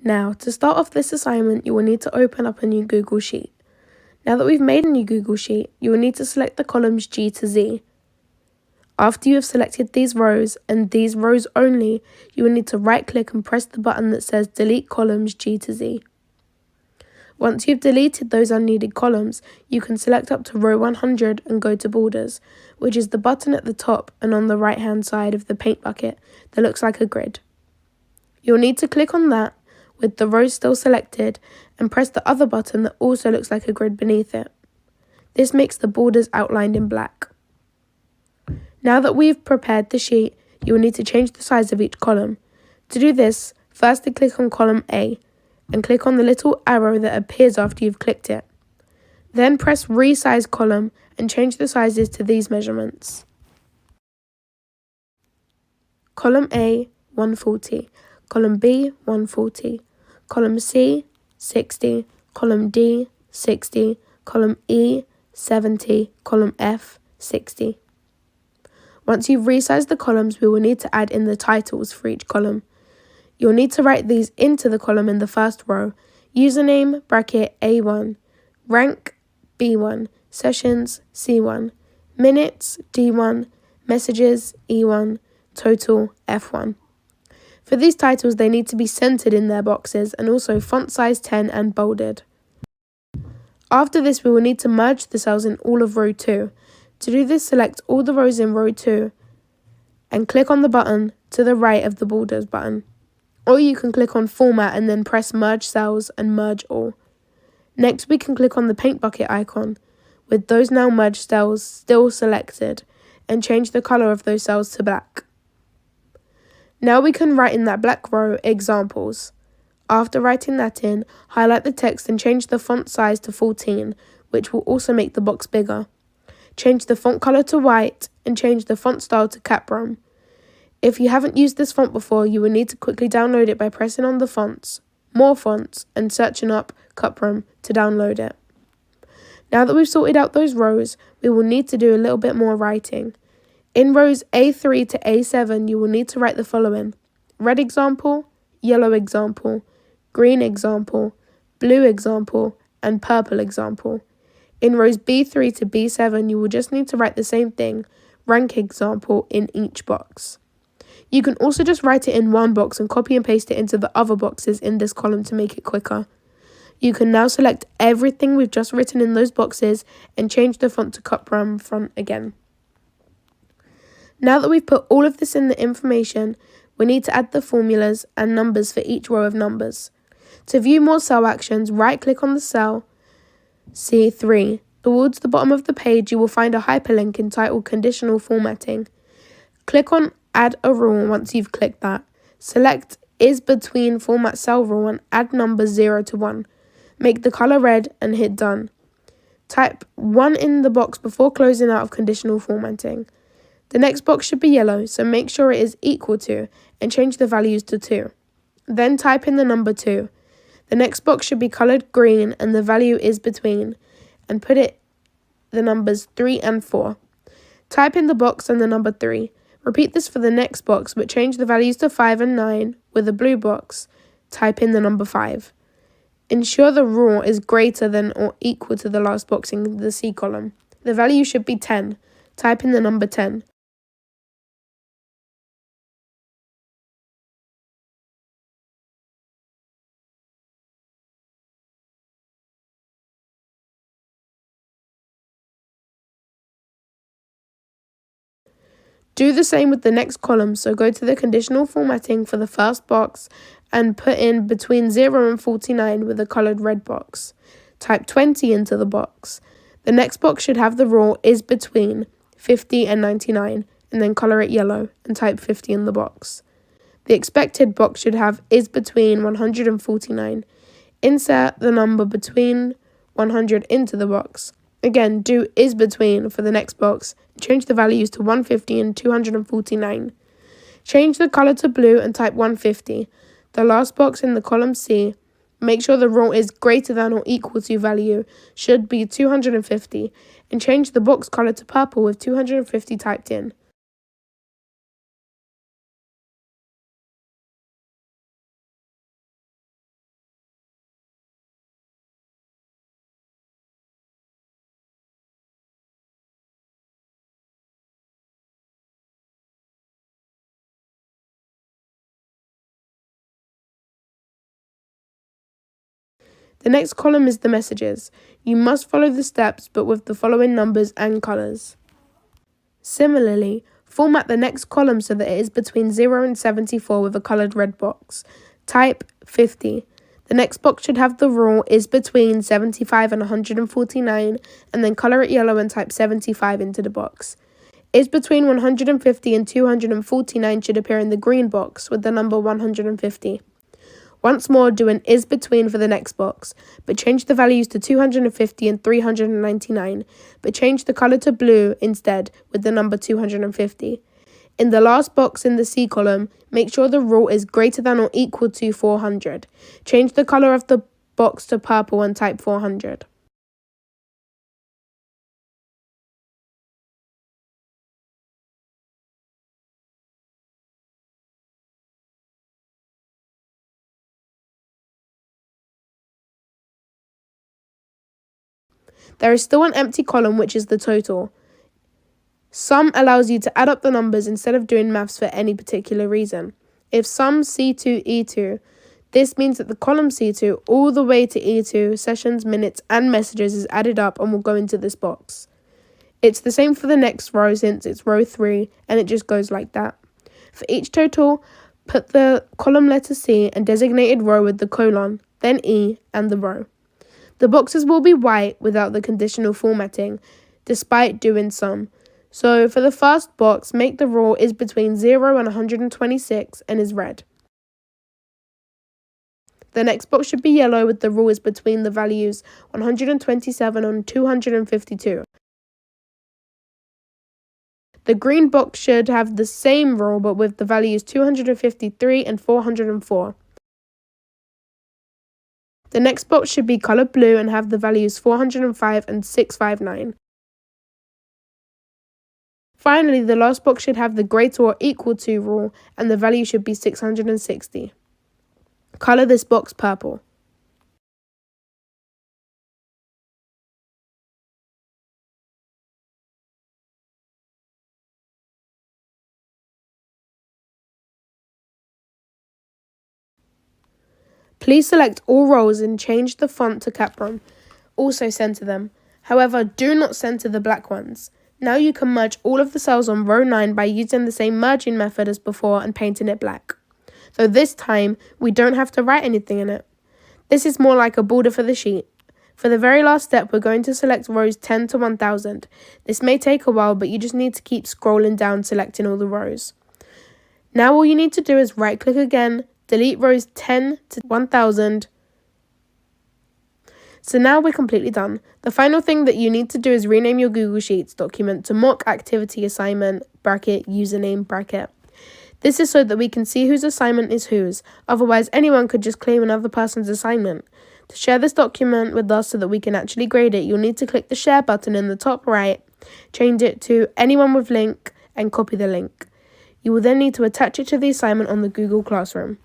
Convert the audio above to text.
Now, to start off this assignment, you will need to open up a new Google Sheet. Now that we've made a new Google Sheet, you will need to select the columns G to Z. After you have selected these rows and these rows only, you will need to right-click and press the button that says Delete Columns G to Z. Once you've deleted those unneeded columns, you can select up to row 100 and go to Borders, which is the button at the top and on the right-hand side of the paint bucket that looks like a grid. You'll need to click on that with the rows still selected and press the other button that also looks like a grid beneath it. This makes the borders outlined in black. Now that we've prepared the sheet, you will need to change the size of each column. To do this, firstly click on column A and click on the little arrow that appears after you've clicked it. Then press Resize Column and change the sizes to these measurements. Column A, 140. Column B, 140. Column C, 60. Column D, 60. Column E, 70. Column F, 60. Once you've resized the columns, we will need to add in the titles for each column. You'll need to write these into the column in the first row. Username, bracket A1. Rank, B1. Sessions, C1. Minutes, D1. Messages, E1. Total, F1. For these titles, they need to be centered in their boxes and also font size 10 and bolded. After this, we will need to merge the cells in all of row 2. To do this, select all the rows in row 2 and click on the button to the right of the Borders button. Or you can click on Format and then press Merge Cells and Merge All. Next, we can click on the paint bucket icon with those now merged cells still selected and change the color of those cells to black. Now we can write in that black row examples. After writing that in, highlight the text and change the font size to 14, which will also make the box bigger. Change the font color to white and change the font style to Capron. If you haven't used this font before, you will need to quickly download it by pressing on the fonts, more fonts, and searching up Capron to download it. Now that we've sorted out those rows, we will need to do a little bit more writing. In rows A3 to A7, you will need to write the following: red example, yellow example, green example, blue example, and purple example. In rows B3 to B7, you will just need to write the same thing, rank example, in each box. You can also just write it in one box and copy and paste it into the other boxes in this column to make it quicker. You can now select everything we've just written in those boxes and change the font to Capron font again. Now that we've put all of this in the information, we need to add the formulas and numbers for each row of numbers. To view more cell actions, right-click on the cell C3. Towards the bottom of the page, you will find a hyperlink entitled Conditional Formatting. Click on Add a Rule once you've clicked that. Select Is Between Format Cell Rule and add numbers 0 to 1. Make the color red and hit Done. Type 1 in the box before closing out of conditional formatting. The next box should be yellow, so make sure it is equal to and change the values to 2. Then type in the number 2. The next box should be colored green and the value is between, and put it the numbers 3 and 4. Type in the box and the number 3. Repeat this for the next box, but change the values to 5 and 9 with a blue box. Type in the number 5. Ensure the rule is greater than or equal to the last box in the C column. The value should be 10. Type in the number 10. Do the same with the next column, so go to the conditional formatting for the first box and put in between 0 and 49 with a coloured red box. Type 20 into the box. The next box should have the rule is between 50 and 99 and then colour it yellow and type 50 in the box. The expected box should have is between 100 and 49. Insert the number between 100 into the box. Again, do is between for the next box. Change the values to 150 and 249. Change the color to blue and type 150. The last box in the column C, make sure the rule is greater than or equal to value should be 250 and change the box color to purple with 250 typed in. The next column is the messages. You must follow the steps but with the following numbers and colours. Similarly, format the next column so that it is between 0 and 74 with a coloured red box. Type 50. The next box should have the rule is between 75 and 149 and then colour it yellow and type 75 into the box. Is between 150 and 249 should appear in the green box with the number 150. Once more, do an is between for the next box, but change the values to 250 and 399, but change the colour to blue instead with the number 250. In the last box in the C column, make sure the rule is greater than or equal to 400. Change the colour of the box to purple and type 400. There is still an empty column which is the total. Sum allows you to add up the numbers instead of doing maths for any particular reason. If sum C2 E2, this means that the column C2 all the way to E2, sessions, minutes and messages is added up and will go into this box. It's the same for the next row since it's row 3 and it just goes like that. For each total, put the column letter C and designated row with the colon, then E and the row. The boxes will be white without the conditional formatting, despite doing some. So for the first box, make the rule is between 0 and 126 and is red. The next box should be yellow with the rule is between the values 127 and 252. The green box should have the same rule but with the values 253 and 404. The next box should be coloured blue and have the values 405 and 659. Finally, the last box should have the greater or equal to rule and the value should be 660. Colour this box purple. Please select all rows and change the font to Capron. Also center them. However, do not center the black ones. Now you can merge all of the cells on row 9 by using the same merging method as before and painting it black. Though this time, we don't have to write anything in it. This is more like a border for the sheet. For the very last step, we're going to select rows 10 to 1000. This may take a while, but you just need to keep scrolling down selecting all the rows. Now all you need to do is right click again, delete rows 10 to 1000. So now we're completely done. The final thing that you need to do is rename your Google Sheets document to mock activity assignment bracket username bracket. This is so that we can see whose assignment is whose, otherwise anyone could just claim another person's assignment. To share this document with us so that we can actually grade it, you'll need to click the share button in the top right, change it to anyone with link and copy the link. You will then need to attach it to the assignment on the Google Classroom.